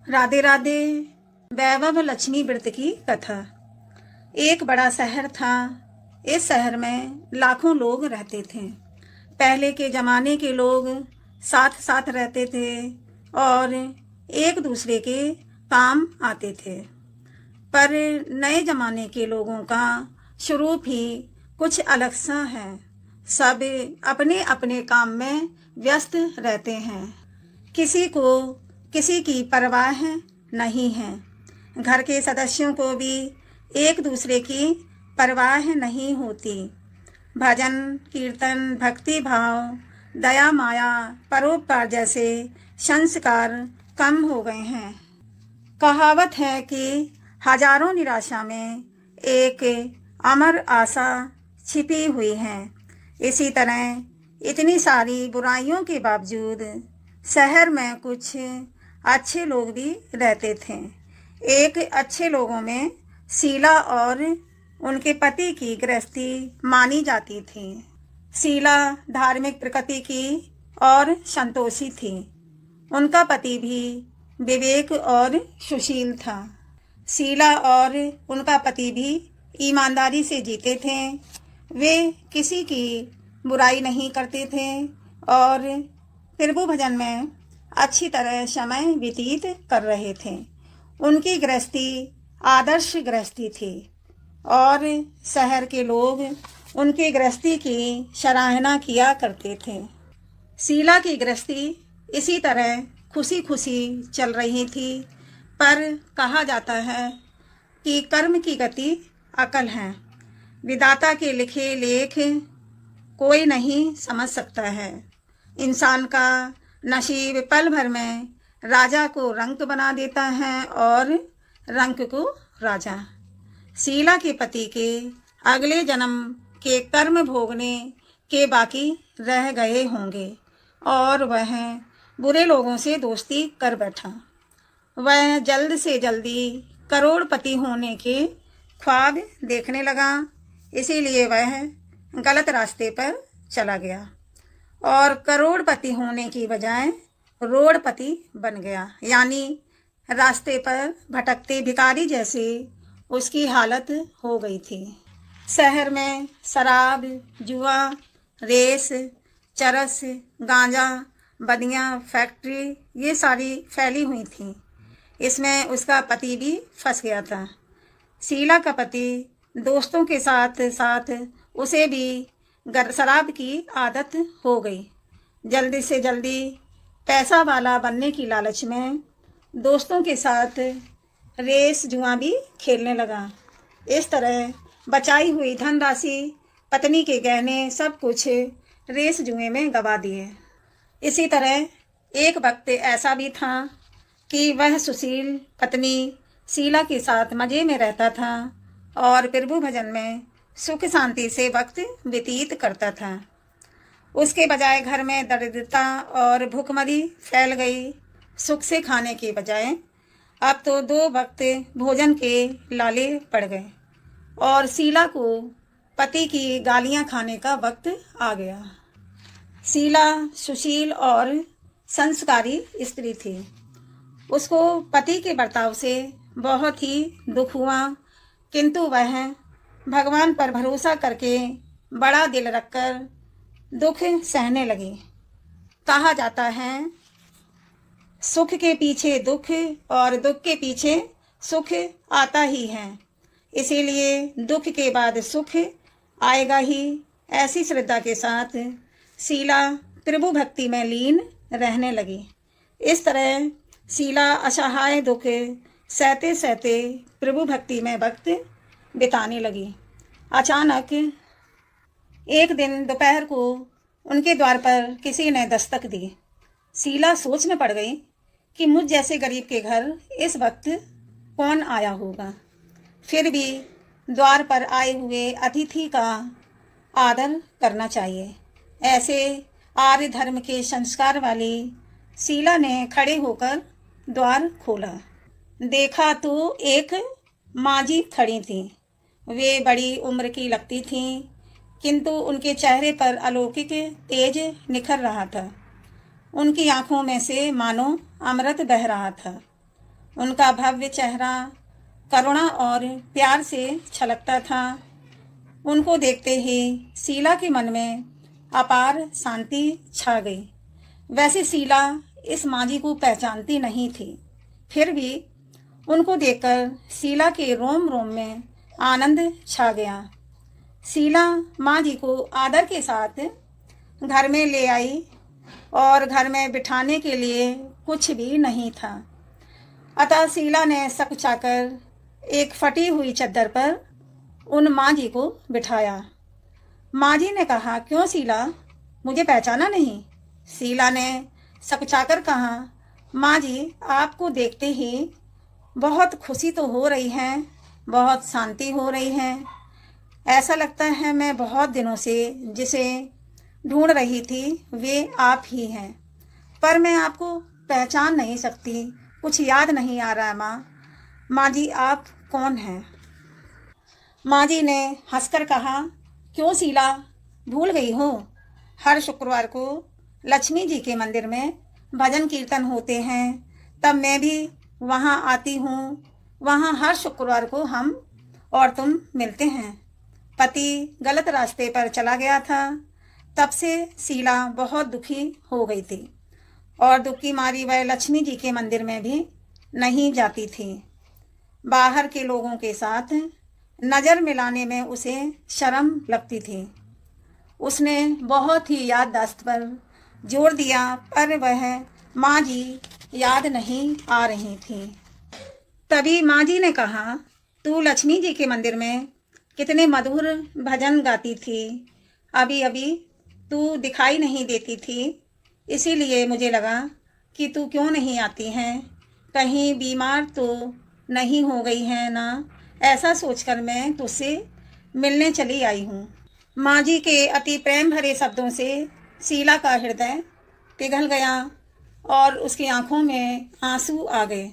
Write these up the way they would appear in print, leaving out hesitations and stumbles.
राधे राधे। वैभव लक्ष्मी व्रत की कथा। एक बड़ा शहर था। इस शहर में लाखों लोग रहते थे। पहले के जमाने के लोग साथ साथ रहते थे और एक दूसरे के काम आते थे। पर नए जमाने के लोगों का स्वरूप ही कुछ अलग सा है। सब अपने अपने काम में व्यस्त रहते हैं। किसी को किसी की परवाह नहीं है। घर के सदस्यों को भी एक दूसरे की परवाह नहीं होती। भजन कीर्तन, भक्ति भाव, दया माया, परोपकार जैसे संस्कार कम हो गए हैं। कहावत है कि हजारों निराशा में एक अमर आशा छिपी हुई है। इसी तरह इतनी सारी बुराइयों के बावजूद शहर में कुछ अच्छे लोग भी रहते थे। एक अच्छे लोगों में शीला और उनके पति की गृहस्थी मानी जाती थी। शीला धार्मिक प्रकृति की और संतोषी थी। उनका पति भी विवेक और सुशील था। शीला और उनका पति भी ईमानदारी से जीते थे। वे किसी की बुराई नहीं करते थे और प्रभु भजन में अच्छी तरह समय व्यतीत कर रहे थे। उनकी गृहस्थी आदर्श गृहस्थी थी और शहर के लोग उनकी गृहस्थी की सराहना किया करते थे। शीला की गृहस्थी इसी तरह खुशी खुशी चल रही थी। पर कहा जाता है कि कर्म की गति अकल है। विधाता के लिखे लेख कोई नहीं समझ सकता है। इंसान का नसीब पल भर में राजा को रंक बना देता है और रंक को राजा। शीला के पति के अगले जन्म के कर्म भोगने के बाकी रह गए होंगे और वह बुरे लोगों से दोस्ती कर बैठा। वह जल्द से जल्दी करोड़पति होने के ख्वाब देखने लगा। इसीलिए वह गलत रास्ते पर चला गया और करोड़पति होने की बजाय रोड़पति बन गया। यानी रास्ते पर भटकते भिखारी जैसी उसकी हालत हो गई थी। शहर में शराब, जुआ, रेस, चरस, गांजा, बदियां, फैक्ट्री ये सारी फैली हुई थी। इसमें उसका पति भी फंस गया था। शीला का पति दोस्तों के साथ साथ उसे भी शराब की आदत हो गई। जल्दी से जल्दी पैसा वाला बनने की लालच में दोस्तों के साथ रेस जुआ भी खेलने लगा। इस तरह बचाई हुई धनराशि, पत्नी के गहने सब कुछ रेस जुए में गवा दिए। इसी तरह एक वक्त ऐसा भी था कि वह सुशील पत्नी शीला के साथ मज़े में रहता था और प्रभु भजन में सुख शांति से वक्त व्यतीत करता था। उसके बजाय घर में दरिद्रता और भूखमरी फैल गई। सुख से खाने के बजाय अब तो 2 वक्त भोजन के लाले पड़ गए और शीला को पति की गालियां खाने का वक्त आ गया। शीला सुशील और संस्कारी स्त्री थी। उसको पति के बर्ताव से बहुत ही दुख हुआ, किंतु वह भगवान पर भरोसा करके बड़ा दिल रखकर दुख सहने लगी। कहा जाता है सुख के पीछे दुख और दुख के पीछे सुख आता ही है। इसीलिए दुख के बाद सुख आएगा ही। ऐसी श्रद्धा के साथ शीला प्रभु भक्ति में लीन रहने लगी। इस तरह शीला असहाय दुख सहते सहते प्रभु भक्ति में वक्त बिताने लगी। अचानक एक दिन दोपहर को उनके द्वार पर किसी ने दस्तक दी। शीला सोच में पड़ गई कि मुझ जैसे गरीब के घर इस वक्त कौन आया होगा। फिर भी द्वार पर आए हुए अतिथि का आदर करना चाहिए। ऐसे आर्य धर्म के संस्कार वाली शीला ने खड़े होकर द्वार खोला। देखा तो एक माँझी खड़ी थी। वे बड़ी उम्र की लगती थीं, किंतु उनके चेहरे पर अलौकिक तेज निखर रहा था। उनकी आंखों में से मानो अमृत बह रहा था। उनका भव्य चेहरा करुणा और प्यार से छलकता था। उनको देखते ही शीला के मन में अपार शांति छा गई। वैसे शीला इस माँ जी को पहचानती नहीं थी, फिर भी उनको देखकर शीला के रोम रोम में आनंद छा गया। शीला माँ जी को आदर के साथ घर में ले आई और घर में बिठाने के लिए कुछ भी नहीं था। अतः शीला ने सकचाकर एक फटी हुई चद्दर पर उन माँ जी को बिठाया। माँ जी ने कहा, क्यों शीला, मुझे पहचाना नहीं? शीला ने सकचाकर कहा, माँ जी, आपको देखते ही बहुत खुशी तो हो रही है, बहुत शांति हो रही है। ऐसा लगता है मैं बहुत दिनों से जिसे ढूंढ रही थी वे आप ही हैं, पर मैं आपको पहचान नहीं सकती, कुछ याद नहीं आ रहा है माँ। माँ जी, आप कौन हैं? माँ जी ने हंसकर कहा, क्यों शीला, भूल गई हो? हर शुक्रवार को लक्ष्मी जी के मंदिर में भजन कीर्तन होते हैं, तब मैं भी वहाँ आती हूँ। वहाँ हर शुक्रवार को हम और तुम मिलते हैं। पति गलत रास्ते पर चला गया था, तब से शीला बहुत दुखी हो गई थी और दुखी मारी वह लक्ष्मी जी के मंदिर में भी नहीं जाती थी। बाहर के लोगों के साथ नज़र मिलाने में उसे शर्म लगती थी। उसने बहुत ही याददाश्त पर जोर दिया, पर वह माँ जी याद नहीं आ रही थी। तभी माँ जी ने कहा, तू लक्ष्मी जी के मंदिर में कितने मधुर भजन गाती थी, अभी अभी तू दिखाई नहीं देती थी, इसीलिए मुझे लगा कि तू क्यों नहीं आती है, कहीं बीमार तो नहीं हो गई है ना, ऐसा सोचकर मैं तुझसे मिलने चली आई हूँ। माँ जी के अति प्रेम भरे शब्दों से शीला का हृदय पिघल गया और उसकी आंखों में आंसू आ गए।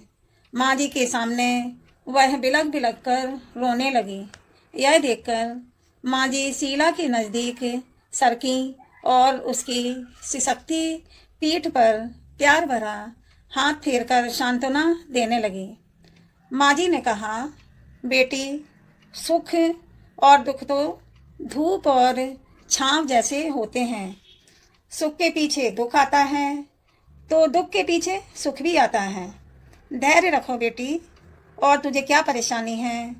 माँ जी के सामने वह बिलख बिलख कर रोने लगी। यह देखकर माँ जी शीला के नज़दीक सरकी और उसकी सिसकती पीठ पर प्यार भरा हाथ फेरकर सांत्वना देने लगी। माँ जी ने कहा, बेटी, सुख और दुख तो धूप और छांव जैसे होते हैं। सुख के पीछे दुख आता है तो दुख के पीछे सुख भी आता है। धैर्य रखो बेटी। और तुझे क्या परेशानी है,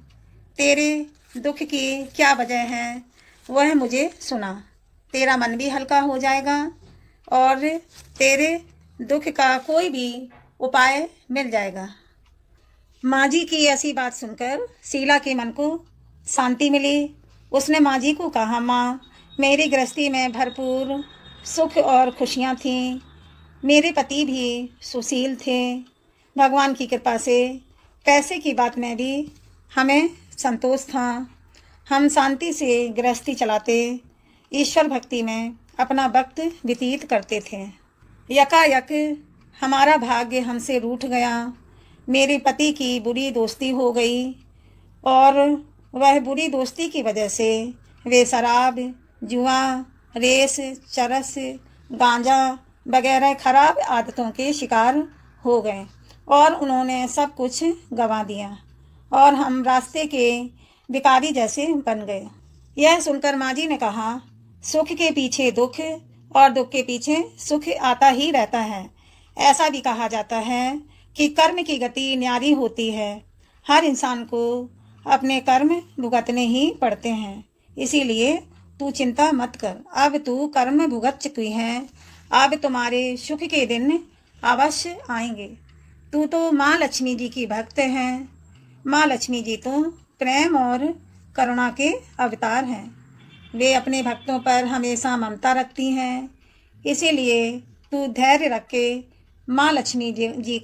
तेरे दुख की क्या वजह है, वह मुझे सुना। तेरा मन भी हल्का हो जाएगा और तेरे दुख का कोई भी उपाय मिल जाएगा। माँ जी की ऐसी बात सुनकर शीला के मन को शांति मिली। उसने माँ जी को कहा, माँ, मेरी गृहस्थी में भरपूर सुख और खुशियाँ थीं। मेरे पति भी सुशील थे। भगवान की कृपा से पैसे की बात में भी हमें संतोष था। हम शांति से गृहस्थी चलाते, ईश्वर भक्ति में अपना वक्त व्यतीत करते थे। यकायक हमारा भाग्य हमसे रूठ गया। मेरे पति की बुरी दोस्ती हो गई और वह बुरी दोस्ती की वजह से वे शराब, जुआ, रेस, चरस, गांजा वगैरह खराब आदतों के शिकार हो गए और उन्होंने सब कुछ गंवा दिया और हम रास्ते के भिखारी जैसे बन गए। यह सुनकर माँ जी ने कहा, सुख के पीछे दुख और दुख के पीछे सुख आता ही रहता है। ऐसा भी कहा जाता है कि कर्म की गति न्यारी होती है। हर इंसान को अपने कर्म भुगतने ही पड़ते हैं। इसीलिए तू चिंता मत कर, अब तू कर्म भुगत चुकी है। अब तुम्हारे सुख के दिन अवश्य आएंगे। तू तो माँ लक्ष्मी जी की भक्त है। माँ लक्ष्मी जी तो प्रेम और करुणा के अवतार हैं। वे अपने भक्तों पर हमेशा ममता रखती हैं। इसीलिए तू धैर्य रख के माँ लक्ष्मी जी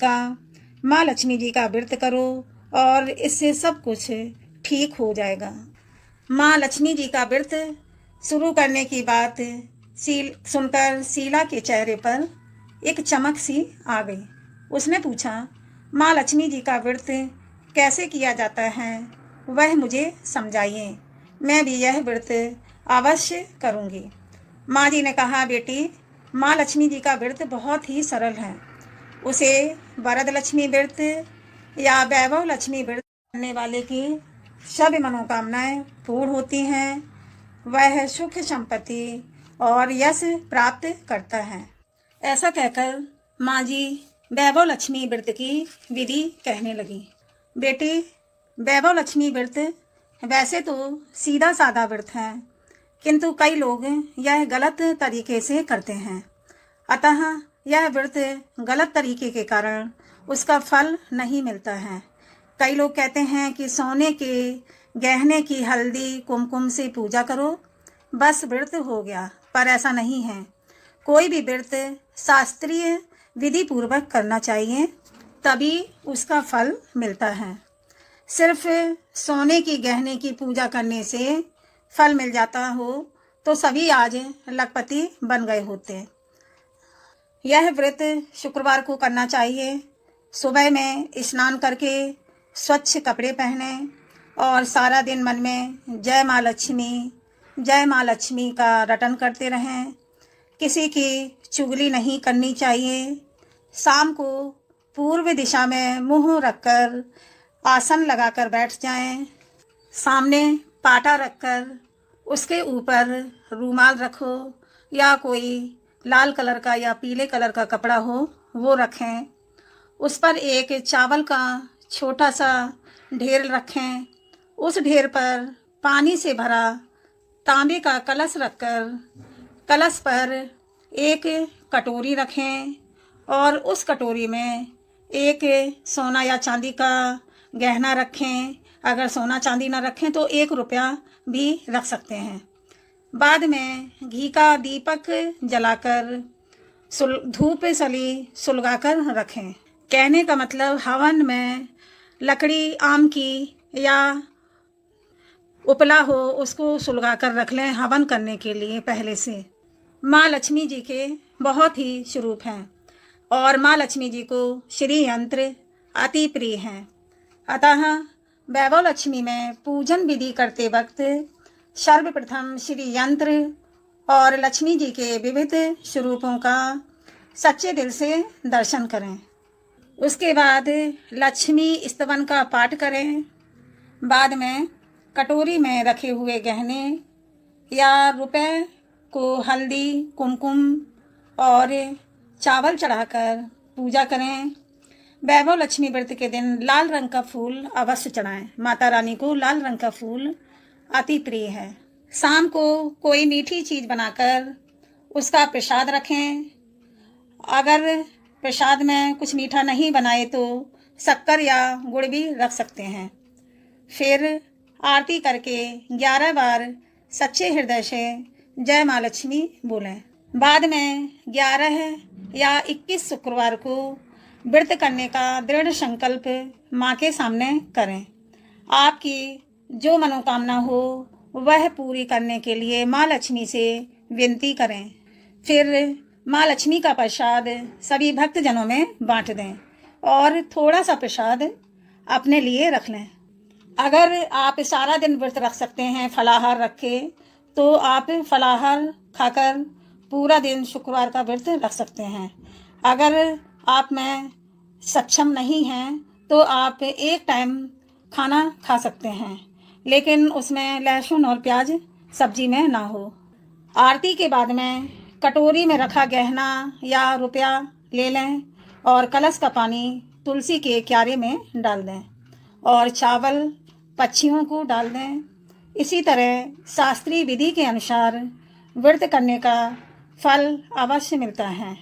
का व्रत करो और इससे सब कुछ ठीक हो जाएगा। माँ लक्ष्मी जी का व्रत शुरू करने की बात सुनकर शीला के चेहरे पर एक चमक सी आ गई। उसने पूछा, माँ लक्ष्मी जी का व्रत कैसे किया जाता है, वह मुझे समझाइए। मैं भी यह व्रत अवश्य करूँगी। माँ जी ने कहा, बेटी, माँ लक्ष्मी जी का व्रत बहुत ही सरल है। उसे वरद लक्ष्मी व्रत, या वैभव लक्ष्मी व्रत करने वाले की सभी मनोकामनाएं पूर्ण होती हैं। वह सुख संपत्ति और यश प्राप्त करता है। ऐसा कहकर माँ जी वैभव लक्ष्मी व्रत की विधि कहने लगी। बेटी, वैभव लक्ष्मी व्रत वैसे तो सीधा साधा व्रत है, किंतु कई लोग यह गलत तरीके से करते हैं। अतः यह व्रत गलत तरीके के कारण उसका फल नहीं मिलता है। कई लोग कहते हैं कि सोने के गहने की हल्दी कुमकुम से पूजा करो, बस व्रत हो गया, पर ऐसा नहीं है। कोई भी व्रत शास्त्रीय विधि पूर्वक करना चाहिए, तभी उसका फल मिलता है। सिर्फ सोने की गहने की पूजा करने से फल मिल जाता हो तो सभी आज लखपति बन गए होते। यह व्रत शुक्रवार को करना चाहिए। सुबह में स्नान करके स्वच्छ कपड़े पहने और सारा दिन मन में जय माँ लक्ष्मी का रटन करते रहें। किसी की चुगली नहीं करनी चाहिए। शाम को पूर्व दिशा में मुंह रखकर आसन लगाकर बैठ जाएं। सामने पाटा रखकर उसके ऊपर रूमाल रखो या कोई लाल कलर का या पीले कलर का कपड़ा हो वो रखें। उस पर एक चावल का छोटा सा ढेर रखें। उस ढेर पर पानी से भरा तांबे का कलश रखकर कलश पर एक कटोरी रखें और उस कटोरी में एक सोना या चांदी का गहना रखें। अगर सोना चांदी ना रखें तो 1 रुपया भी रख सकते हैं। बाद में घी का दीपक जलाकर धूप सली सुलगाकर रखें। कहने का मतलब हवन में लकड़ी आम की या उपला हो उसको सुलगाकर रख लें हवन करने के लिए पहले से। माँ लक्ष्मी जी के बहुत ही स्वरूप हैं और माँ लक्ष्मी जी को श्री यंत्र अति प्रिय हैं। अतः वैभव लक्ष्मी में पूजन विधि करते वक्त सर्वप्रथम श्री यंत्र और लक्ष्मी जी के विविध स्वरूपों का सच्चे दिल से दर्शन करें। उसके बाद लक्ष्मी स्तवन का पाठ करें। बाद में कटोरी में रखे हुए गहने या रुपए को हल्दी कुमकुम और चावल चढ़ाकर पूजा करें। वैभव लक्ष्मी व्रत के दिन लाल रंग का फूल अवश्य चढ़ाएं। माता रानी को लाल रंग का फूल अति प्रिय है। शाम को कोई मीठी चीज़ बनाकर उसका प्रसाद रखें। अगर प्रसाद में कुछ मीठा नहीं बनाए तो शक्कर या गुड़ भी रख सकते हैं। फिर आरती करके 11 बार सच्चे हृदय से जय माँ लक्ष्मी बोलें। बाद में 11 या 21 शुक्रवार को व्रत करने का दृढ़ संकल्प माँ के सामने करें। आपकी जो मनोकामना हो वह पूरी करने के लिए माँ लक्ष्मी से विनती करें। फिर माँ लक्ष्मी का प्रसाद सभी भक्तजनों में बांट दें और थोड़ा सा प्रसाद अपने लिए रख लें। अगर आप सारा दिन व्रत रख सकते हैं फलाहार रखे तो आप फलाहार खाकर पूरा दिन शुक्रवार का व्रत रख सकते हैं। अगर आप में सक्षम नहीं हैं तो आप एक टाइम खाना खा सकते हैं, लेकिन उसमें लहसुन और प्याज सब्जी में ना हो। आरती के बाद में कटोरी में रखा गहना या रुपया ले लें और कलश का पानी तुलसी के क्यारे में डाल दें और चावल पक्षियों को डाल दें। इसी तरह शास्त्रीय विधि के अनुसार व्रत करने का फल अवश्य मिलता है।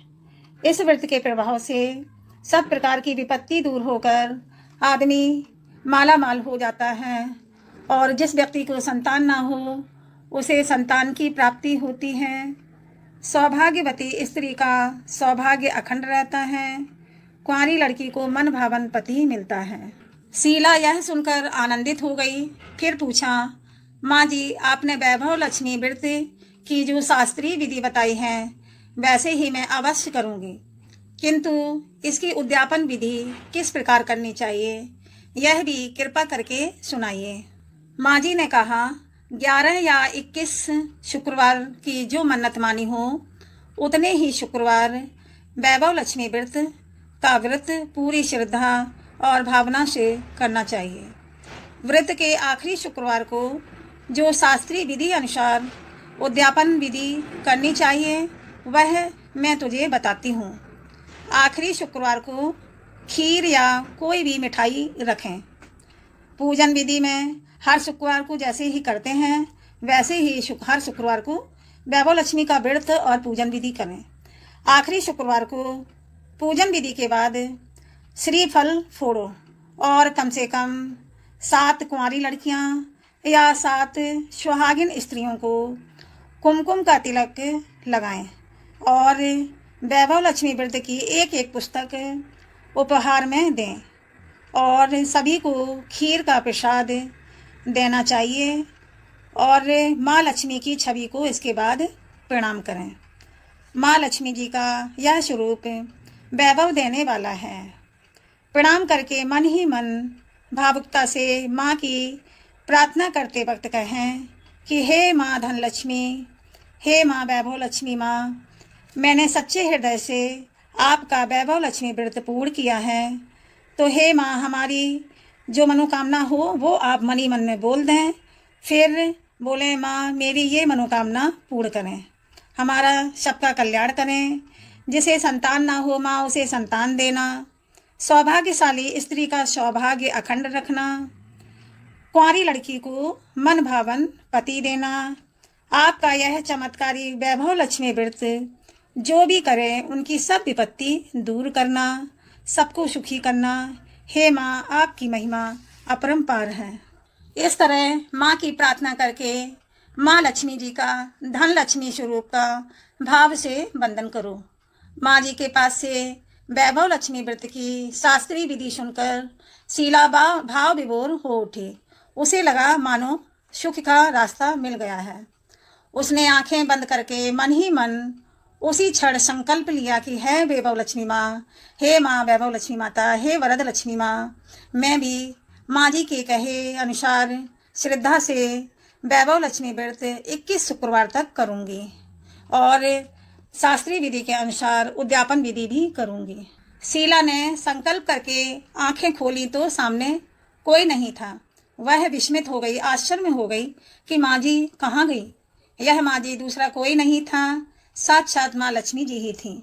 इस व्रत के प्रभाव से सब प्रकार की विपत्ति दूर होकर आदमी माला माल हो जाता है और जिस व्यक्ति को संतान ना हो उसे संतान की प्राप्ति होती है। सौभाग्यवती स्त्री का सौभाग्य अखंड रहता है। कुंवारी लड़की को मन भावन पति मिलता है। शीला यह सुनकर आनंदित हो गई। फिर पूछा, माँ जी आपने वैभव लक्ष्मी व्रत की जो शास्त्रीय विधि बताई है वैसे ही मैं अवश्य करूँगी, किंतु इसकी उद्यापन विधि किस प्रकार करनी चाहिए यह भी कृपा करके सुनाइए। माँ जी ने कहा, 11 या 21 शुक्रवार की जो मन्नत मानी हो उतने ही शुक्रवार वैभव लक्ष्मी व्रत का व्रत पूरी श्रद्धा और भावना से करना चाहिए। व्रत के आखिरी शुक्रवार को जो शास्त्रीय विधि अनुसार उद्यापन विधि करनी चाहिए वह मैं तुझे बताती हूँ। आखिरी शुक्रवार को खीर या कोई भी मिठाई रखें। पूजन विधि में हर शुक्रवार को जैसे ही करते हैं वैसे ही हर शुक्रवार को वैभव लक्ष्मी का व्रत और पूजन विधि करें। आखिरी शुक्रवार को पूजन विधि के बाद श्रीफल फोड़ो और कम से कम 7 कुंवारी लड़कियां या 7 सुहागिन स्त्रियों को कुमकुम का तिलक लगाएं और वैभव लक्ष्मी व्रत की एक पुस्तक उपहार में दें और सभी को खीर का प्रसाद देना चाहिए और माँ लक्ष्मी की छवि को इसके बाद प्रणाम करें। माँ लक्ष्मी जी का यह स्वरूप वैभव देने वाला है। प्रणाम करके मन ही मन भावुकता से माँ की प्रार्थना करते वक्त कहें कि हे माँ धन लक्ष्मी, हे माँ वैभव लक्ष्मी माँ, मैंने सच्चे हृदय से आपका वैभव लक्ष्मी व्रत पूर्ण किया है, तो हे माँ हमारी जो मनोकामना हो वो आप मन ही मन में बोल दें। फिर बोले माँ मेरी ये मनोकामना पूर्ण करें, हमारा सबका कल्याण करें। जिसे संतान ना हो माँ उसे संतान देना, सौभाग्यशाली स्त्री का सौभाग्य अखंड रखना, कुंवारी लड़की को मन भावन पति देना। आपका यह चमत्कारी वैभव लक्ष्मी व्रत जो भी करें उनकी सब विपत्ति दूर करना, सबको सुखी करना। हे माँ आपकी महिमा अपरंपार है। इस तरह माँ की प्रार्थना करके माँ लक्ष्मी जी का धन लक्ष्मी स्वरूप का भाव से वंदन करो। माँ जी के पास से वैभव लक्ष्मी व्रत की शास्त्रीय विधि सुनकर शीला भाव विभोर हो उठी। उसे लगा मानो सुख का रास्ता मिल गया है। उसने आंखें बंद करके मन ही मन उसी क्षण संकल्प लिया कि हे वैभव लक्ष्मी माँ, हे माँ वैभव लक्ष्मी माता, हे वरद लक्ष्मी माँ, मैं भी माँ जी के कहे अनुसार श्रद्धा से वैभव लक्ष्मी व्रत 21 शुक्रवार तक करूँगी और शास्त्रीय विधि के अनुसार उद्यापन विधि भी करूँगी। शीला ने संकल्प करके आंखें खोली तो सामने कोई नहीं था। वह विस्मित हो गई, आश्चर्य में हो गई कि माँ जी कहाँ गई। यह माँ जी दूसरा कोई नहीं था, साक्षात माँ लक्ष्मी जी ही थी।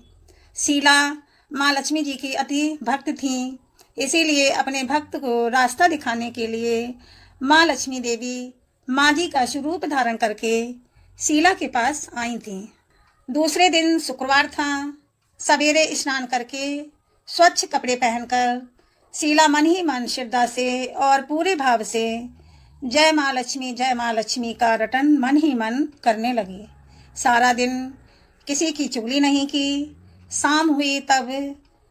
शीला माँ लक्ष्मी जी की अति भक्त थी, इसीलिए अपने भक्त को रास्ता दिखाने के लिए माँ लक्ष्मी देवी माँ जी का स्वरूप धारण करके शीला के पास आई थी। दूसरे दिन शुक्रवार था। सवेरे स्नान करके स्वच्छ कपड़े पहनकर शीला मन ही मन श्रद्धा से और पूरे भाव से जय माँ लक्ष्मी का रटन मन ही मन करने लगी। सारा दिन किसी की चुगली नहीं की। शाम हुई तब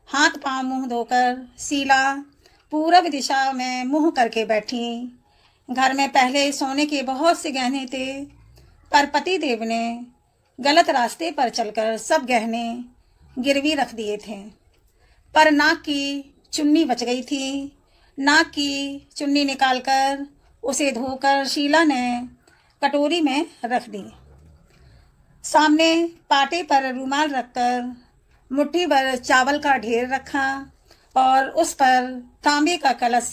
हाथ पांव मुंह धोकर शीला पूरब दिशा में मुंह करके बैठी। घर में पहले सोने के बहुत से गहने थे, पर पति देव ने गलत रास्ते पर चलकर सब गहने गिरवी रख दिए थे। पर नाक की चुन्नी बच गई थी। नाक की चुन्नी निकालकर उसे धोकर शीला ने कटोरी में रख दी। सामने पाटे पर रूमाल रखकर मुट्ठी भर चावल का ढेर रखा और उस पर तांबे का कलश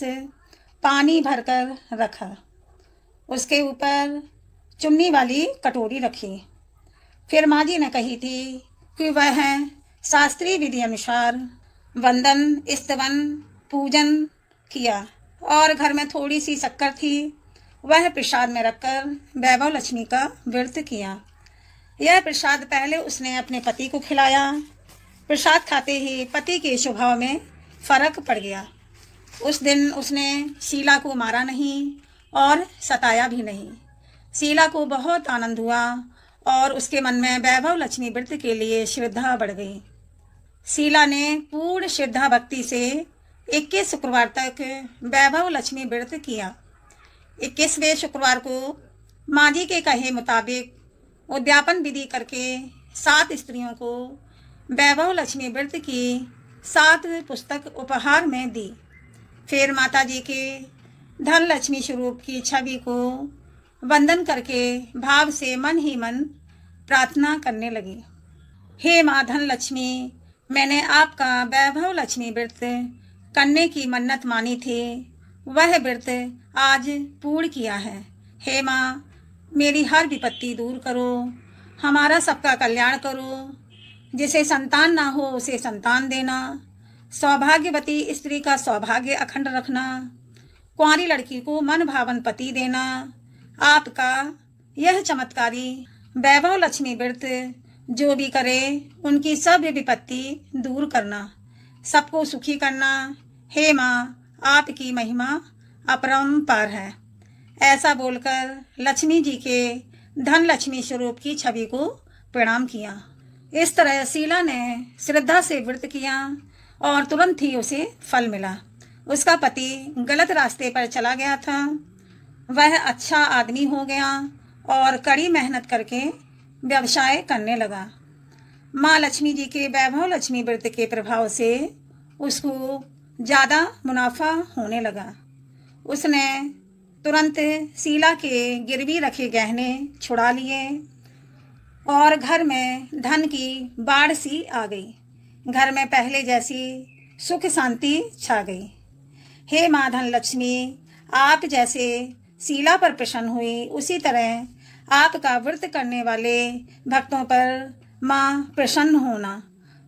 पानी भरकर रखा। उसके ऊपर चुन्नी वाली कटोरी रखी। फिर माँ जी ने कही थी कि वह शास्त्रीय विधि अनुसार वंदन स्तवन पूजन किया और घर में थोड़ी सी शक्कर थी, वह प्रसाद में रखकर वैभव लक्ष्मी का व्रत किया। यह प्रसाद पहले उसने अपने पति को खिलाया। प्रसाद खाते ही पति के स्वभाव में फर्क पड़ गया। उस दिन उसने शीला को मारा नहीं और सताया भी नहीं। शीला को बहुत आनंद हुआ और उसके मन में वैभव लक्ष्मी व्रत के लिए श्रद्धा बढ़ गई। शीला ने पूर्ण श्रद्धा भक्ति से 21 शुक्रवार तक वैभव लक्ष्मी व्रत किया। 21वें शुक्रवार को माँ जी के कहे मुताबिक उद्यापन विधि करके 7 स्त्रियों को वैभव लक्ष्मी व्रत की 7 पुस्तक उपहार में दी। फिर माता जी के धन लक्ष्मी स्वरूप की छवि को वंदन करके भाव से मन ही मन प्रार्थना करने लगी। हे माँ धन लक्ष्मी, मैंने आपका वैभव लक्ष्मी व्रत करने की मन्नत मानी थी वह व्रत आज पूर्ण किया है। हे माँ, मेरी हर विपत्ति दूर करो, हमारा सबका कल्याण करो। जिसे संतान ना हो उसे संतान देना, सौभाग्यवती स्त्री का सौभाग्य अखंड रखना, कुंवारी लड़की को मन भावन पति देना। आपका यह चमत्कारी वैभव लक्ष्मी व्रत जो भी करे उनकी सब विपत्ति दूर करना, सबको सुखी करना। हे माँ, आपकी महिमा अपरंपार है। ऐसा बोलकर लक्ष्मी जी के धन लक्ष्मी स्वरूप की छवि को प्रणाम किया। इस तरह शीला ने श्रद्धा से व्रत किया और तुरंत ही उसे फल मिला। उसका पति गलत रास्ते पर चला गया था, वह अच्छा आदमी हो गया और कड़ी मेहनत करके व्यवसाय करने लगा। माँ लक्ष्मी जी के वैभव लक्ष्मी व्रत के प्रभाव से उसको ज़्यादा मुनाफा होने लगा। उसने तुरंत शीला के गिरवी रखे गहने छुड़ा लिए और घर में धन की बाढ़ सी आ गई। घर में पहले जैसी सुख शांति छा गई। हे माँ धन लक्ष्मी, आप जैसे शीला पर प्रसन्न हुई उसी तरह आपका व्रत करने वाले भक्तों पर माँ प्रसन्न होना,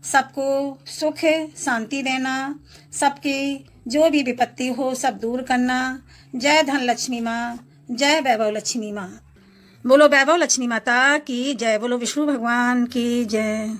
सबको सुख शांति देना, सबकी जो भी विपत्ति हो सब दूर करना। जय धन लक्ष्मी माँ, जय वैभव लक्ष्मी माँ। बोलो वैभव लक्ष्मी माता की जय, बोलो विष्णु भगवान की जय।